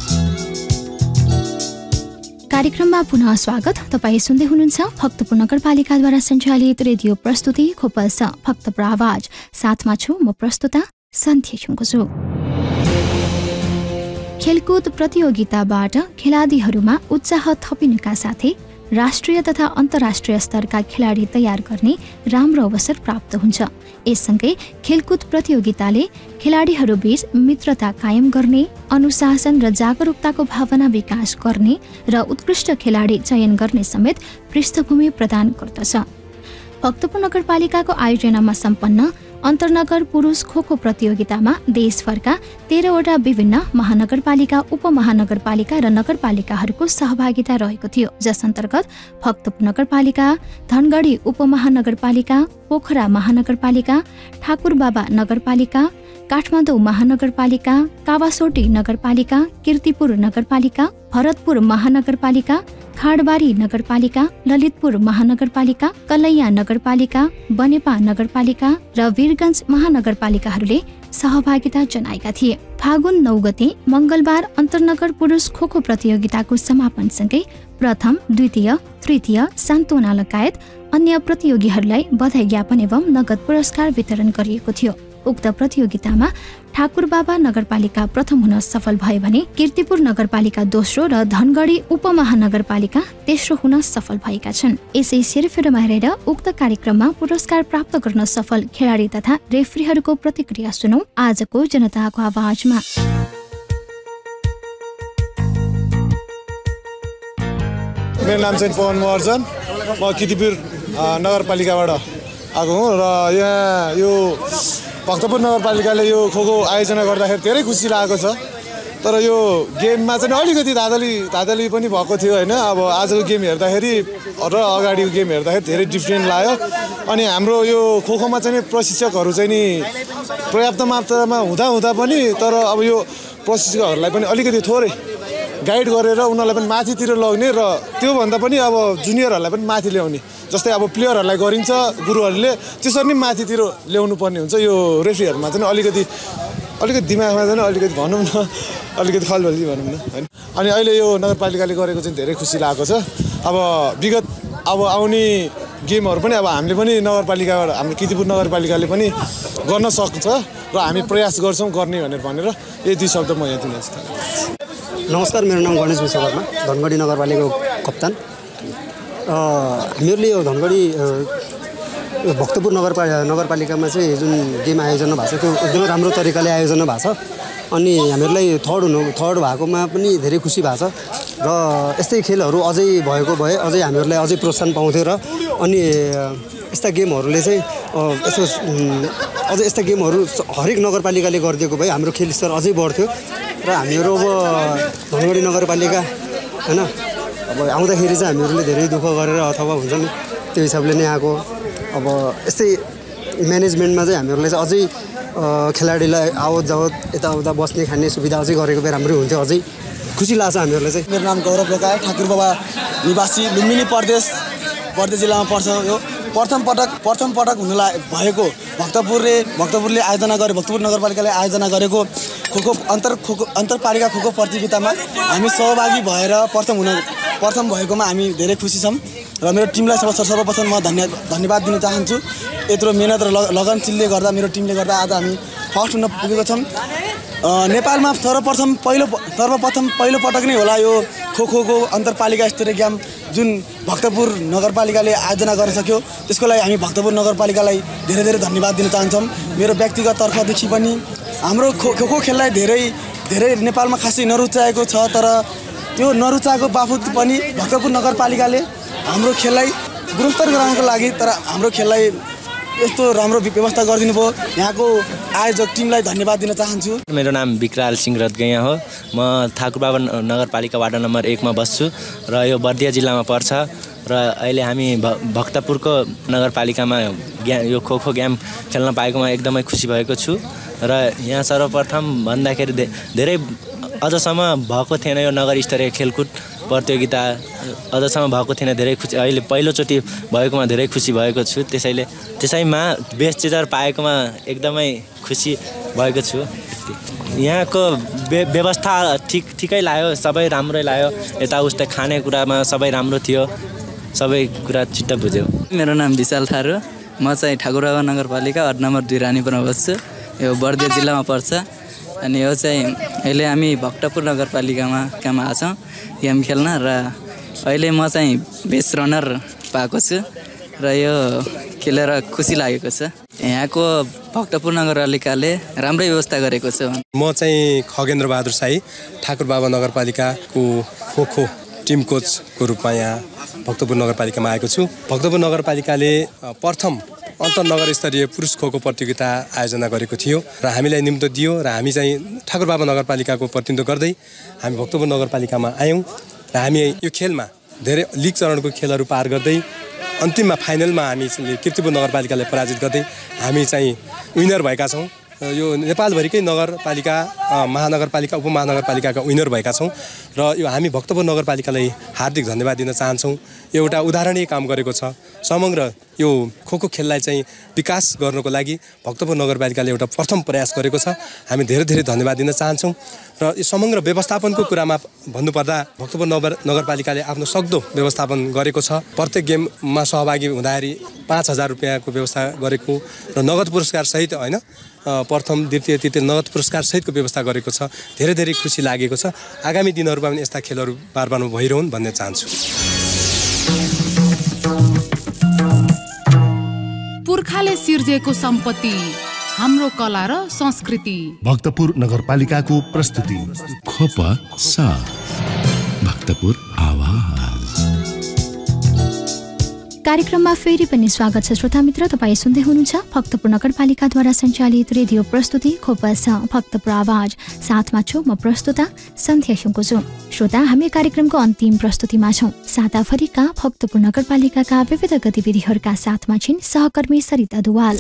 कार्यक्रममा पुनः स्वागत। तपाईँ सुन्दै हुनुहुन्छ भक्तपुर नगरपालिकाद्वारा सञ्चालित रेडियो प्रस्तुति खोपा सा भक्तपुर आवाज। साथमा छु म प्रस्तुता सन्ध्या छुङ्गुसु। खेलकुद प्रतियोगिताबाट खेलाडीहरूमा उत्साह थपिनुका साथै राष्ट्रिय तथा अन्तर्राष्ट्रिय स्तरका खेलाडी तयार गर्ने राम्रो अवसर प्राप्त हुन्छ। यससँगै खेलकुद प्रतियोगिताले खेलाडीहरूबीच मित्रता कायम गर्ने, अनुशासन र जागरुकताको भावना विकास गर्ने र उत्कृष्ट खेलाडी चयन गर्ने समेत पृष्ठभूमि प्रदान गर्दछ। भक्तपुर नगरपालिकाको आयोजनामा सम्पन्न अन्तर्नगर पुरुष खोखो प्रतियोगितामा देशभरका 13वटा विभिन्न महानगरपालिका, उपमहानगरपालिका र नगरपालिकाहरूको सहभागिता रहेको थियो, जस अन्तर्गत भक्तपुर नगरपालिका, धनगढी उपमहानगरपालिका, पोखरा महानगरपालिका, ठाकुरबाबा नगरपालिका, काठमाडौँ महानगरपालिका, कावासोटी नगरपालिका, कीर्तिपुर नगरपालिका, भरतपुर महानगरपालिका, खाडबारी नगरपालिका, ललितपुर महानगरपालिका, कलैया नगरपालिका, बनेपा नगरपालिका र वीरगञ्ज महानगरपालिकाहरूले सहभागिता जनाएका थिए। फागुन 9 गते मंगलबार अन्तर्नगर पुरुष खोखो प्रतियोगिताको समापनसँगै प्रथम, द्वितीय, तृतीय, सान्त्वना लगायत अन्य प्रतियोगीहरूलाई बधाई ज्ञापन एवं नगद पुरस्कार वितरण गरिएको थियो। उक्त प्रतियोगितामा ठाकुरबाबा नगरपालिका प्रथम हुन सफल भयो भने कीर्तिपुर नगरपालिका दोस्रो र धनगढी उपमहानगरपालिका तेस्रो हुन सफल भएका छन्। यसै सेरोफेरोमा हेरेर उक्त कार्यक्रममा पुरस्कार प्राप्त गर्न सफल खेलाडी तथा रेफ्रीहरूको प्रतिक्रिया सुनौ आजको जनताको आवाजमा। मेरो नाम चाहिँ पवन महर्जन, म कीर्तिपुर नगरपालिकाबाट आएको हुँ र यहाँ यो भक्तपुर नगरपालिकाले यो खोखो आयोजना गर्दाखेरि धेरै खुसी लागेको छ। तर यो गेममा चाहिँ अलिकति धाँधली पनि भएको थियो होइन। अब आजको गेम हेर्दाखेरि र अगाडिको गेम हेर्दाखेरि धेरै डिफ्रेन्ट लाग्यो। अनि हाम्रो यो खोखोमा चाहिँ प्रशिक्षकहरू चाहिँ नि पर्याप्त मात्रामा हुँदा पनि तर अब यो प्रशिक्षकहरूलाई पनि अलिकति थोरै गाइड गरेर उनीहरूलाई पनि माथितिर लग्ने र त्योभन्दा पनि अब जुनियरहरूलाई पनि माथि ल्याउने, जस्तै अब प्लेयरहरूलाई गरिन्छ गुरुहरूले त्यसरी नै माथितिर ल्याउनु पर्ने हुन्छ। यो रेफ्रीहरूमा चाहिँ अलिकति दिमागमा चाहिँ अलिकति भनौँ न अलिकति खलबली भनौँ न होइन। अनि अहिले यो नगरपालिकाले गरेको चाहिँ धेरै खुसी लागेको छ। अब विगत आउने गेमहरू पनि अब हामीले पनि नगरपालिकाबाट हाम्रो कीर्तिपुर नगरपालिकाले पनि गर्न सक्छ र हामी प्रयास गर्छौँ गर्ने भनेर यही दुई शब्द म यहाँ दिन्छु। नमस्कार, मेरो नाम गणेश विश्वकर्मा, धनगढी नगरपालिकाको कप्तान। हामीहरूले यो धनगढी भक्तपुर नगरपालिकामा चाहिँ जुन गेम आयोजना भएको छ त्यो एकदमै राम्रो तरिकाले आयोजना भएको छ। अनि हामीहरूलाई थर्ड भएकोमा पनि धेरै खुसी भएको छ र यस्तै खेलहरू अझै भएको भए अझै हामीहरूलाई अझै प्रोत्साहन पाउँथ्यो र अनि यस्ता गेमहरूले चाहिँ अझै यस्ता गेमहरू हरेक नगरपालिकाले गरिदिएको भए हाम्रो खेल स्तर अझै बढ्थ्यो र हामीहरू अब धनगढी नगरपालिका होइन अब आउँदाखेरि चाहिँ हामीहरूले धेरै दुःख गरेर अथवा हुन्छ नि त्यो हिसाबले नै आएको। अब यस्तै म्यानेजमेन्टमा चाहिँ हामीहरूलाई चाहिँ अझै खेलाडीलाई आवत जावत यताउता बस्ने खाने सुविधा अझै गरेको भए राम्रै हुन्थ्यो, अझै खुसी लाग्छ हामीहरूलाई चाहिँ। मेरो नाम गौरव लोकाय, ठाकुरबाबा निवासी, लुम्बिनी प्रदेश जिल्लामा पर्छ। यो प्रथम पटक हुन भएको भक्तपुरले आयोजना गरे भक्तपुर नगरपालिकाले आयोजना गरेको अन्तरपालिका खोखो प्रतियोगितामा हामी सहभागी भएर प्रथम भएकोमा हामी धेरै खुसी छौँ र मेरो टिमलाई सर्वप्रथम म धन्यवाद दिन चाहन्छु। यत्रो मेहनत र लगनशीलले गर्दा मेरो टिमले गर्दा आज हामी फर्स्ट हुन पुगेको छौँ। नेपालमा सर्वप्रथम पहिलो पटक नै होला यो खोखोको अन्तरपालिका स्तरीय गेम जुन भक्तपुर नगरपालिकाले आयोजना गर्न सक्यो। त्यसको लागि हामी भक्तपुर नगरपालिकालाई धेरै धेरै धन्यवाद दिन चाहन्छौँ। मेरो व्यक्तिगत तर्फदेखि पनि हाम्रो खोखो खेललाई धेरै नेपालमा खासै नरुचाएको छ, तर त्यो नरुचाएको बावजुद पनि भक्तपुर नगरपालिकाले हाम्रो खेललाई गुणस्तर गराउनको लागि हाम्रो खेललाई यस्तो राम्रो व्यवस्था गरिदिनु भयो। यहाँको आयोजक टिमलाई धन्यवाद दिन चाहन्छु। मेरो नाम विकराल सिंह रतगैया हो, म ठाकुरबाबा नगरपालिका वार्ड नम्बर 1 मा बस्छु र यो बर्दिया जिल्लामा पर्छ र अहिले हामी भक्तपुरको नगरपालिकामा यो खोखो गेम खेल्न पाएकोमा एकदमै खुसी भएको छु र यहाँ सर्वप्रथम भन्दाखेरि धेरै अझसम्म भएको थिएन यो नगर स्तरीय खेलकुद प्रतियोगिता अझसम्म भएको थिएन। धेरै खुसी अहिले पहिलोचोटि भएकोमा धेरै खुसी भएको छु। त्यसैमा बेस्ट चिजर पाएकोमा एकदमै खुसी भएको छु। यहाँको व्यवस्था ठिकै लाग्यो, सबै राम्रै लाग्यो। यता उस्तै खानेकुरामा सबै राम्रो थियो, सबै कुरा छिट्टो बुझ्यो। मेरो नाम विशाल थारू, म चाहिँ ठाकुरबाबा नगरपालिका वार्ड नम्बर 2 रानीपुरमा बस्छु। यो बर्दिया जिल्लामा पर्छ। अनि यो चाहिँ अहिले हामी भक्तपुर नगरपालिकामा आएको छौँ गेम खेल्न र अहिले म चाहिँ बेस्ट रनर पाएको छु र यो खेलेर खुसी लागेको छ। यहाँको भक्तपुर नगरपालिकाले राम्रै व्यवस्था गरेको छ। म चाहिँ खगेन्द्र बहादुर साई, ठाकुरबाबा नगरपालिकाको खोखो टिम कोचको रूपमा यहाँ भक्तपुर नगरपालिकामा आएको छु। भक्तपुर नगरपालिकाले प्रथम अन्तर्नगर स्तरीय पुरुष खोखो प्रतियोगिता आयोजना गरेको थियो र हामीलाई निम्तो दियो र हामी चाहिँ ठाकुरबाबा नगरपालिकाको प्रतिनिधित्व गर्दै हामी भक्तपुर नगरपालिकामा आयौँ र हामी यो खेलमा धेरै लिग चरणको खेलहरू पार गर्दै अन्तिममा फाइनलमा हामी कीर्तिपुर नगरपालिकालाई पराजित गर्दै हामी चाहिँ विनर भएका छौँ। यो नेपालभरिकै नगरपालिका महानगरपालिका उपमहानगरपालिकाका विनर भएका छौँ र यो हामी भक्तपुर नगरपालिकालाई हार्दिक धन्यवाद दिन चाहन्छौँ। एउटा उदाहरणीय काम गरेको छ। समग्र यो खोखो खेललाई चाहिँ विकास गर्नको लागि भक्तपुर नगरपालिकाले एउटा प्रथम प्रयास गरेको छ। हामी धेरै धेरै धन्यवाद दिन चाहन्छौँ र यो समग्र व्यवस्थापनको कुरामा भन्नुपर्दा भक्तपुर नगरपालिकाले आफ्नो सक्दो व्यवस्थापन गरेको छ। प्रत्येक गेममा सहभागी हुँदाखेरि 5,000 रुपियाँको व्यवस्था गरेको र नगद पुरस्कार सहित होइन प्रथम द्वितीय तृतीय नगद पुरस्कार सहितको व्यवस्था गरेको छ। धेरै धेरै खुसी लागेको छ। आगामी दिनहरूमा पनि यस्ता खेलहरू बारबारमा भइरहन् भन्ने चाहन्छु। पुर्खाले सिर्जेको सम्पत्ति हाम्रो कला र संस्कृति। भक्तपुर नगरपालिकाको प्रस्तुति खोपा साथ भक्तपुर आवाज। कार्यक्रममा फेरि पनि स्वागत छ श्रोता मित्र। तपाईँ सुन्दै हुनुहुन्छ भक्तपुर नगरपालिकाद्वारा सञ्चालित रेडियो प्रस्तुति खोपा भक्तपुर आवाज। साथमा छु म प्रस्तुता सन्ध्या सुङ्कुछु। श्रोता, हामी कार्यक्रमको अन्तिम प्रस्तुतिमा छौँ। साताभरिका भक्तपुर नगरपालिकाका विविध गतिविधिहरूका साथमा छिन् सहकर्मी सरिता दुवाल।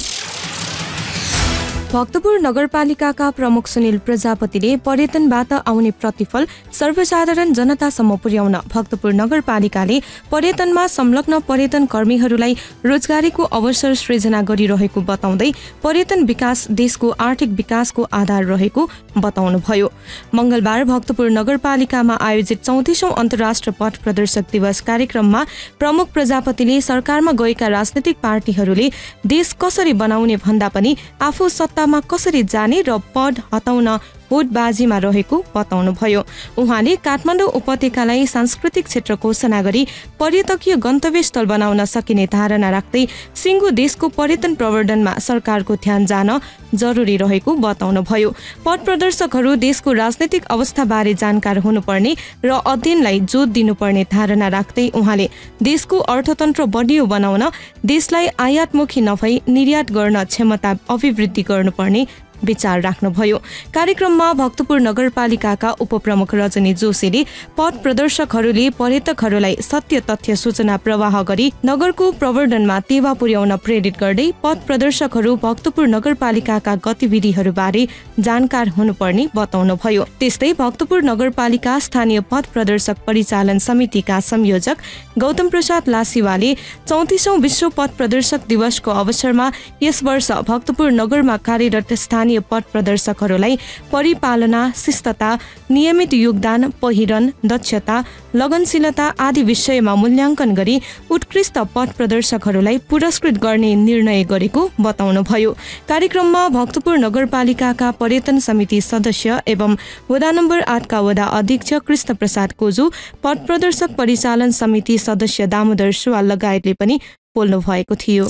भक्तपुर नगरपालिकाका प्रमुख सुनिल प्रजापतिले पर्यटनबाट आउने प्रतिफल सर्वसाधारण जनतासम्म पुर्याउन भक्तपुर नगरपालिकाले पर्यटनमा संलग्न पर्यटन कर्मीहरूलाई रोजगारीको अवसर सृजना गरिरहेको बताउँदै पर्यटन विकास देशको आर्थिक विकासको आधार रहेको बताउनुभयो। मंगलबार भक्तपुर नगरपालिकामा आयोजित 34औं अन्तर्राष्ट्रिय पथ प्रदर्शक दिवस कार्यक्रममा प्रमुख प्रजापतिले सरकारमा गएका राजनीतिक पार्टीहरूले देश कसरी बनाउने भन्दा पनि आफू सत्तामा कसरी जाने र पद हटाउन होडबाजीमा रहेको बताउनुभयो। उहाँले काठमाडौँ उपत्यकालाई सांस्कृतिक क्षेत्र घोषणा गरी पर्यटकीय गन्तव्य स्थल बनाउन सकिने धारणा राख्दै सिङ्गो देशको पर्यटन प्रवर्धनमा सरकारको ध्यान जान जरुरी रहेको बताउनुभयो। पथ प्रदर्शकहरू देशको राजनैतिक अवस्थाबारे जानकार हुनुपर्ने र अध्ययनलाई जोड दिनुपर्ने धारणा राख्दै उहाँले देशको अर्थतन्त्र बलियो बनाउन देशलाई आयातमुखी नभई निर्यात गर्न क्षमता अभिवृद्धि गर्नुपर्ने विचार राख्नुभयो। कार्यक्रममा भक्तपुर नगरपालिकाका उपप्रमुख रजनी जोशीले पथ प्रदर्शकहरूले पर्यटकहरूलाई सत्य तथ्य सूचना प्रवाह गरी नगरको प्रवर्धनमा टेवा पुर्याउन प्रेरित गर्दै पथ प्रदर्शकहरू भक्तपुर नगरपालिकाका गतिविधिहरूबारे जानकार हुनुपर्ने बताउनुभयो। त्यस्तै भक्तपुर नगरपालिका स्थानीय पथ प्रदर्शक परिचालन समितिका संयोजक गौतम प्रसाद लासिवाले 34औं विश्व पथ प्रदर्शक दिवसको अवसरमा यस वर्ष भक्तपुर नगरमा कार्यरत स्थानीय पथ प्रदर्शकहरूलाई परिपालना, शिष्टता, नियमित योगदान, पहिरन, दक्षता, लगनशीलता आदि विषयमा मूल्याङ्कन गरी उत्कृष्ट पथ प्रदर्शकहरूलाई पुरस्कृत गर्ने निर्णय गरेको बताउनुभयो। कार्यक्रममा भक्तपुर नगरपालिकाका पर्यटन समिति सदस्य एवं वडा नम्बर 8 का वडा अध्यक्ष कृष्ण प्रसाद कोजु, पथ प्रदर्शक परिचालन समिति सदस्य दामोदर सुवाल लगायतले पनि बोल्नु भएको थियो।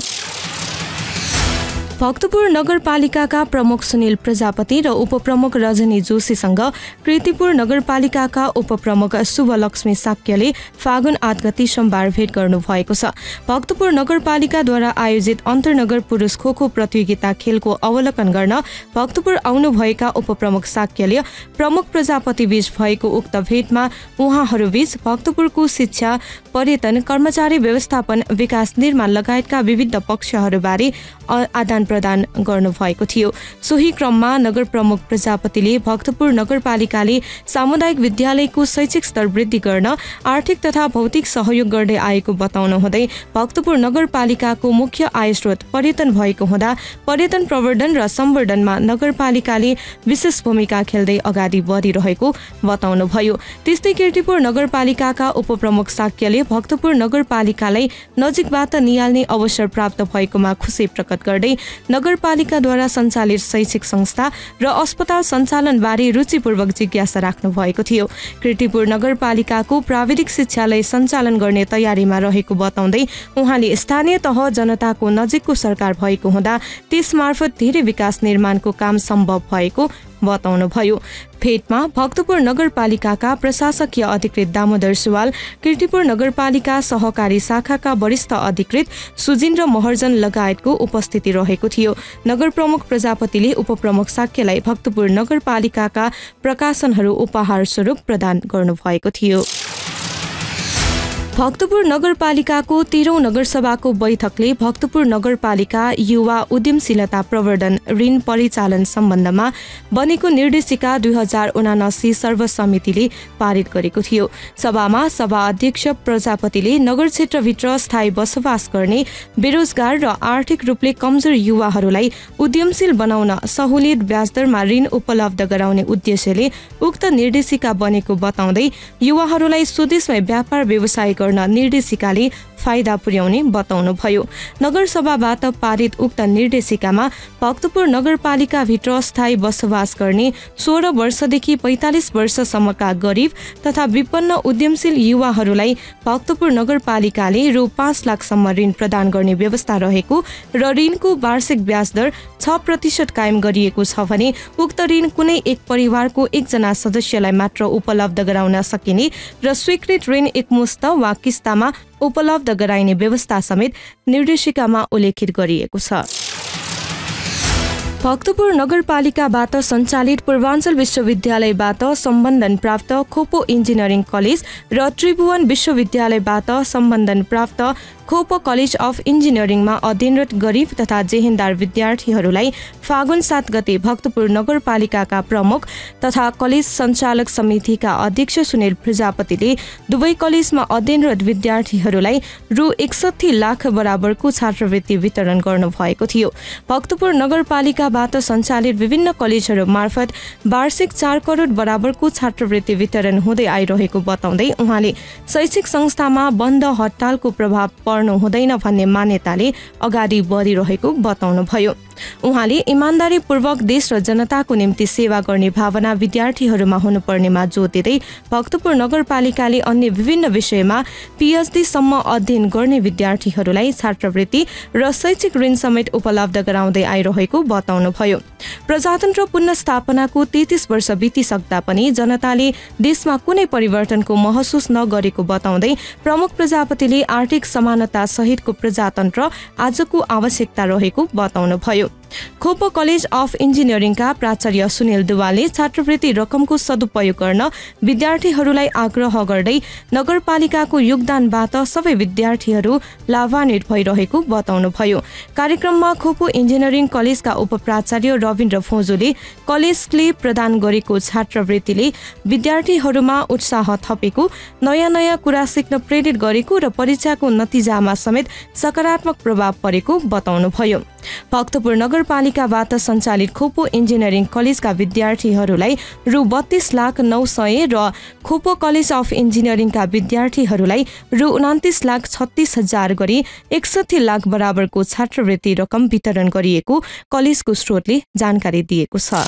भक्तपुर नगरपालिकाका प्रमुख सुनिल प्रजापति र उपप्रमुख रजनी जोशीसँग कीर्तिपुर नगरपालिकाका उपप्रमुख शुभलक्ष्मी साक्यले फागुन 8 गते सोमबार भेट गर्नु भएको छ। भक्तपुर नगरपालिकाद्वारा आयोजित अन्तर्नगर पुरुष खोखो प्रतियोगिता खेलको अवलोकन गर्न भक्तपुर आउनुभएका उपप्रमुख साक्यले प्रमुख प्रजापति बीच भएको उक्त भेटमा उहाँहरूबीच भक्तपुरको शिक्षा, पर्यटन, कर्मचारी व्यवस्थापन, विकास निर्माण लगायतका विविध पक्षहरूबारे आदान प्रदान गर्नुभएको थियो। सोही क्रममा नगर प्रमुख प्रजापतिले भक्तपुर नगरपालिकाले सामुदायिक विद्यालयको शैक्षिक स्तर वृद्धि गर्न आर्थिक तथा भौतिक सहयोग गर्दै आएको बताउनुहुँदै भक्तपुर नगरपालिकाको मुख्य आय स्रोत पर्यटन भएको हुँदा पर्यटन प्रवर्धन र सम्वर्धनमा नगरपालिकाले विशेष भूमिका खेल्दै अगाडि बढिरहेको बताउनुभयो। त्यस्तै कीर्तिपुर नगरपालिकाका उपप्रमुख साक्यले भक्तपुर नगरपालिकालाई नजिकबाट निहाल्ने अवसर प्राप्त भएकोमा खुसी प्रकट गर्दै नगरपालिकाद्वारा सञ्चालित शैक्षिक संस्था र अस्पताल सञ्चालनबारे रुचिपूर्वक जिज्ञासा राख्नु भएको थियो। कीर्तिपुर नगरपालिकाको प्राविधिक शिक्षालय सञ्चालन गर्ने तयारीमा रहेको बताउँदै उहाँले स्थानीय तह जनताको नजिकको सरकार भएको हुँदा त्यसमार्फत धेरै विकास निर्माणको काम सम्भव भएको बताउनुभयो। भेटमा भक्तपुर नगरपालिकाका प्रशासकीय अधिकृत दामोदर सुवाल, कीर्तिपुर नगरपालिका सहकारी शाखाका वरिष्ठ अधिकृत सुजिन्द्र महर्जन लगायतको उपस्थिति रहेको थियो। नगर प्रमुख प्रजापतिले उपप्रमुख साक्यलाई भक्तपुर नगरपालिकाका प्रकाशनहरू उपहार स्वरूप प्रदान गर्नुभएको थियो। भक्तपुर नगरपालिकाको 13औं नगरसभाको बैठकले भक्तपुर नगरपालिका युवा उद्यमशीलता प्रवर्धन ऋण परिचालन सम्बन्धमा बनेको निर्देशिका 2079 सर्वसमितिले पारित गरेको थियो। सभामा सभा अध्यक्ष प्रजापतिले नगर क्षेत्रभित्र स्थायी बसोबास गर्ने बेरोजगार र आर्थिक रूपले कमजोर युवाहरूलाई उद्यमशील बनाउन सहुलियत ब्याजदरमा ऋण उपलब्ध गराउने उद्देश्यले उक्त निर्देशिका बनेको बताउँदै युवाहरूलाई स्वदेशमै व्यापार व्यवसाय गर्न निर्देशिकाले फाइदा पुर्याउने बताउनुभयो। नगरसभाबाट पारित उक्त निर्देशिकामा भक्तपुर नगरपालिकाभित्र स्थायी बसोबास गर्ने 16 वर्षदेखि 45 वर्षसम्मका गरिब तथा विपन्न उद्यमशील युवाहरूलाई भक्तपुर नगरपालिकाले रु 5 लाखसम्म ऋण प्रदान गर्ने व्यवस्था रहेको र ऋणको वार्षिक ब्याज दर 6% कायम गरिएको छ भने उक्त ऋण कुनै एक परिवारको एकजना सदस्यलाई मात्र उपलब्ध गराउन सकिने र स्वीकृत ऋण एकमुष्त वा किस्तामा उपलब्ध गराइने व्यवस्था समेत निर्देशिकामा उल्लेखित गरिएको छ। भक्तपुर नगरपालिकाबाट सञ्चालित पूर्वाञ्चल विश्वविद्यालयबाट सम्बन्धन प्राप्त खोपो इन्जिनियरिङ कलेज र त्रिभुवन विश्वविद्यालयबाट सम्बन्धन प्राप्त खोपो कलेज अफ इन्जिनियरिङमा अध्ययनरत गरिब तथा जेहेन्दार विद्यार्थीहरूलाई फागुन 7 गते भक्तपुर नगरपालिकाका प्रमुख तथा कलेज सञ्चालक समितिका अध्यक्ष सुनिल प्रजापतिले दुवै कलेजमा अध्ययनरत विद्यार्थीहरूलाई रु 61 लाख बराबरको छात्रवृत्ति वितरण गर्नुभएको थियो। भक्तपुर नगरपालिकाबाट सञ्चालित विभिन्न कलेजहरू मार्फत वार्षिक 4 करोड बराबरको छात्रवृत्ति वितरण हुँदै आइरहेको बताउँदै उहाँले शैक्षिक संस्थामा बन्द हडतालको प्रभाव पर्नु हुँदैन भन्ने मान्यताले अगाडि बढिरहेको बताउनुभयो। उहाँले इमानदारीपूर्वक देश र जनताको निम्ति सेवा गर्ने भावना विद्यार्थीहरूमा हुनुपर्नेमा जोड दिँदै भक्तपुर नगरपालिकाले अन्य विभिन्न विषयमा PhD सम्म अध्ययन गर्ने विद्यार्थीहरूलाई छात्रवृत्ति र शैक्षिक ऋण समेत उपलब्ध गराउँदै आइरहेको बताउनुभयो। प्रजातन्त्र पुनर्स्थापनाको 33 वर्ष बितिसक्दा पनि जनताले देशमा कुनै परिवर्तनको महसुस नगरेको बताउँदै प्रमुख प्रजापतिले आर्थिक समानता सहितको प्रजातन्त्र आजको आवश्यकता रहेको बताउनुभयो। खोपो कलेज अफ इन्जिनियरिङका प्राचार्य सुनिल दुवालले छात्रवृत्ति रकमको सदुपयोग गर्न विद्यार्थीहरूलाई आग्रह गर्दै नगरपालिकाको योगदानबाट सबै विद्यार्थीहरू लाभान्वित भइरहेको बताउनुभयो। कार्यक्रममा खोपो इन्जिनियरिङ कलेजका उपप्राचार्य रविन्द्र फोजोले कलेजले प्रदान गरेको छात्रवृत्तिले विद्यार्थीहरूमा उत्साह थपेको, नयाँ कुरा सिक्न प्रेरित गरेको र परीक्षाको नतिजामा समेत सकारात्मक प्रभाव परेको बताउनुभयो। भक्तपुर नगरपालिकाबाट सञ्चालित खोपो इन्जिनियरिङ कलेजका विद्यार्थीहरूलाई रु 32,900,000 र खोपो कलेज अफ इन्जिनियरिङका विद्यार्थीहरूलाई रु 29,36,000 गरी 61 लाख बराबरको छात्रवृत्ति रकम वितरण गरिएको कलेजको स्रोतले जानकारी दिएको छ।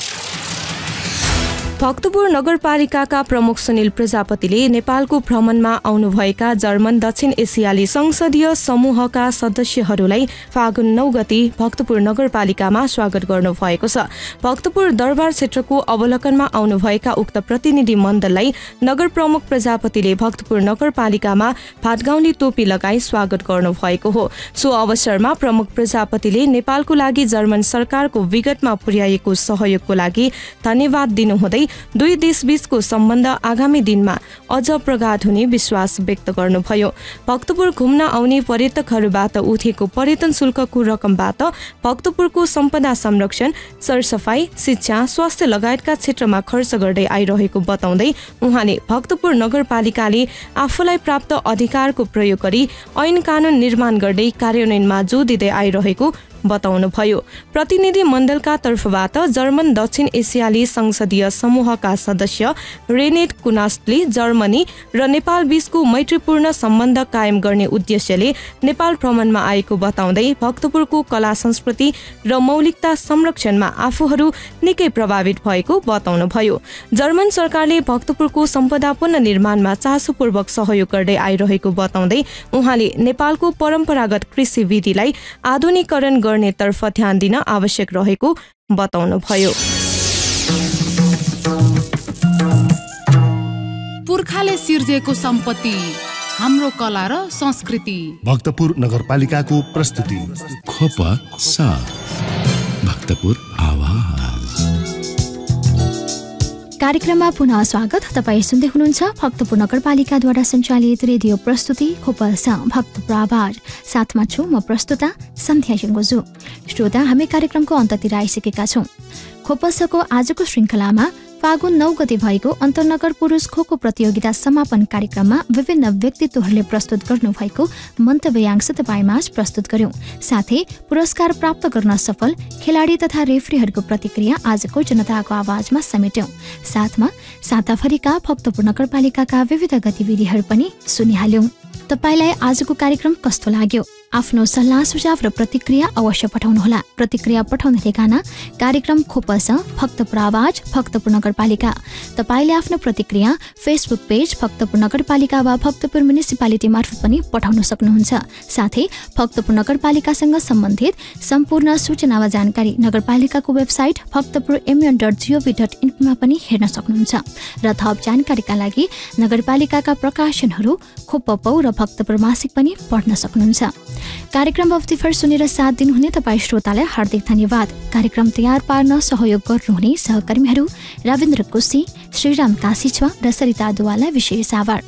भक्तपुर नगरपालिकाका प्रमुख सुनिल प्रजापतिले नेपालको भ्रमणमा आउनुभएका जर्मन दक्षिण एसियाली संसदीय समूहका सदस्यहरूलाई फागुन 9 गते भक्तपुर नगरपालिकामा स्वागत गर्नुभएको छ। भक्तपुर दरबार क्षेत्रको अवलोकनमा आउनुभएका उक्त प्रतिनिधि मण्डललाई नगर प्रमुख प्रजापतिले भक्तपुर नगरपालिकामा भातगाउँली टोपी लगाई स्वागत गर्नुभएको हो। सो अवसरमा प्रमुख प्रजापतिले नेपालको लागि जर्मन सरकारको विगतमा पुर्याएको सहयोगको लागि धन्यवाद दिनुहुँदै दुई देशबीचको सम्बन्ध आगामी दिनमा अझ प्रगाढ हुने विश्वास व्यक्त गर्नुभयो। भक्तपुर घुम्न आउने पर्यटकहरूबाट उठेको पर्यटन शुल्कको रकमबाट भक्तपुरको सम्पदा संरक्षण, सरसफाई, शिक्षा, स्वास्थ्य लगायतका क्षेत्रमा खर्च गर्दै आइरहेको बताउँदै उहाँले भक्तपुर नगरपालिकाले आफूलाई प्राप्त अधिकारको प्रयोग गरी ऐन कानून निर्माण गर्दै कार्यान्वयनमा जोड दिँदै आइरहेको बताउनुभयो। प्रतिनिधि मण्डलका तर्फबाट जर्मन दक्षिण एसियाली संसदीय समूहका सदस्य रेनेट कुनास्टले जर्मनी र नेपाल बीचको मैत्रीपूर्ण सम्बन्ध कायम गर्ने उद्देश्यले नेपाल भ्रमणमा आएको बताउँदै भक्तपुरको कला संस्कृति र मौलिकता संरक्षणमा आफूहरू निकै प्रभावित भएको बताउनुभयो। जर्मन सरकारले भक्तपुरको सम्पदा पुनर्निर्माणमा चासोपूर्वक सहयोग गर्दै आइरहेको बताउँदै उहाँले नेपालको परम्परागत कृषि विधिलाई आधुनिकीकरण गर्नेतर्फ ध्यान दिन आवश्यक रहेको बताउनुभयो। पुर्खाले सिर्जेको सम्पत्ति हाम्रो कला र संस्कृति। भक्तपुर नगरपालिकाको प्रस्तुति खोप साथ भक्तपुर आवाज। कार्यक्रममा पुनः स्वागत। तपाईँ सुन्दै हुनुहुन्छ भक्तपुर नगरपालिकाद्वारा सञ्चालित रेडियो प्रस्तुति खोपसा भक्तपुर आवाज। साथमा छु म प्रस्तुता सन्ध्या सिंगोजु। श्रोता, हामी कार्यक्रमको अन्ततिर आइसकेका छौँ। खोपसाको आजको श्रृङ्खलामा फागुन 9 गते भएको अन्तर्नगर पुरुष खोखो प्रतियोगिता समापन कार्यक्रममा विभिन्न व्यक्तित्वहरूले प्रस्तुत गर्नुभएको मन्तव्यांश तपाईँमाझ प्रस्तुत गर्यौं। साथै पुरस्कार प्राप्त गर्न सफल खेलाडी तथा रेफ्रीहरूको प्रतिक्रिया आजको जनताको आवाजमा समेट्यौं। साथमा साताभरिका भक्तपुर नगरपालिकाका विविध गतिविधिहरू पनि सुनिहाल्यौं। तपाईलाई आजको कार्यक्रम कस्तो लाग्यो? आफ्नो सल्लाह सुझाव र प्रतिक्रिया अवश्य पठाउनुहोला। प्रतिक्रिया पठाउने ठेगाना कार्यक्रम खोपस भक्तपुर आवाज भक्तपुर नगरपालिका। तपाईले आफ्नो प्रतिक्रिया फेसबुक पेज भक्तपुर नगरपालिका वा भक्तपुर म्युनिसिपालिटी मार्फत पनि पठाउन सक्नुहुन्छ। साथै भक्तपुर नगरपालिकासँग सम्बन्धित सम्पूर्ण सूचना वा जानकारी नगरपालिकाको वेबसाइट भक्तपुर.mn.gov.in मा पनि हेर्न सक्नुहुन्छ। र थप जानकारीका लागि नगरपालिकाका प्रकाशनहरू खोपपौ र भक्तपुर मासिक पनि पढ्न सक्नुहुन्छ। कार्यक्रम अवधिभर सुनेर साथ दिनुहुने तपाईँ श्रोतालाई हार्दिक धन्यवाद। कार्यक्रम तयार पार्न सहयोग गर्नुहुने सहकर्मीहरू रविन्द्र कोशी, श्रीराम काशीछ्वा र सरिता दुवालाई विशेष आभार।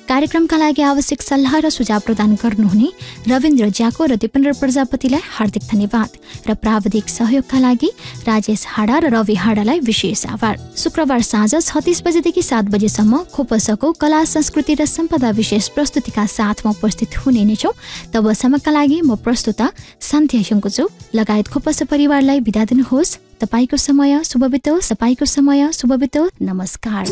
कार्यक्रमका लागि आवश्यक सल्लाह र सुझाव प्रदान गर्नुहुने रविन्द्र ज्याको र दिपेन्द्र प्रजापतिलाई हार्दिक धन्यवाद र प्राविधिक सहयोगका लागि राजेश हाडा र रवि हाडालाई विशेष आभार। शुक्रबार साँझ 36 बजेदेखि 7 बजेसम्म खोपसको कला संस्कृति र सम्पदा विशेष प्रस्तुतिका साथमा उपस्थित हुने नै छौँ। तबसम्मका लागि म प्रस्तुता सन्ध्या सिंगोजु लगायत खोपस परिवारलाई बिदा दिनुहोस्। तपाईको समय शुभ बितोस्। नमस्कार।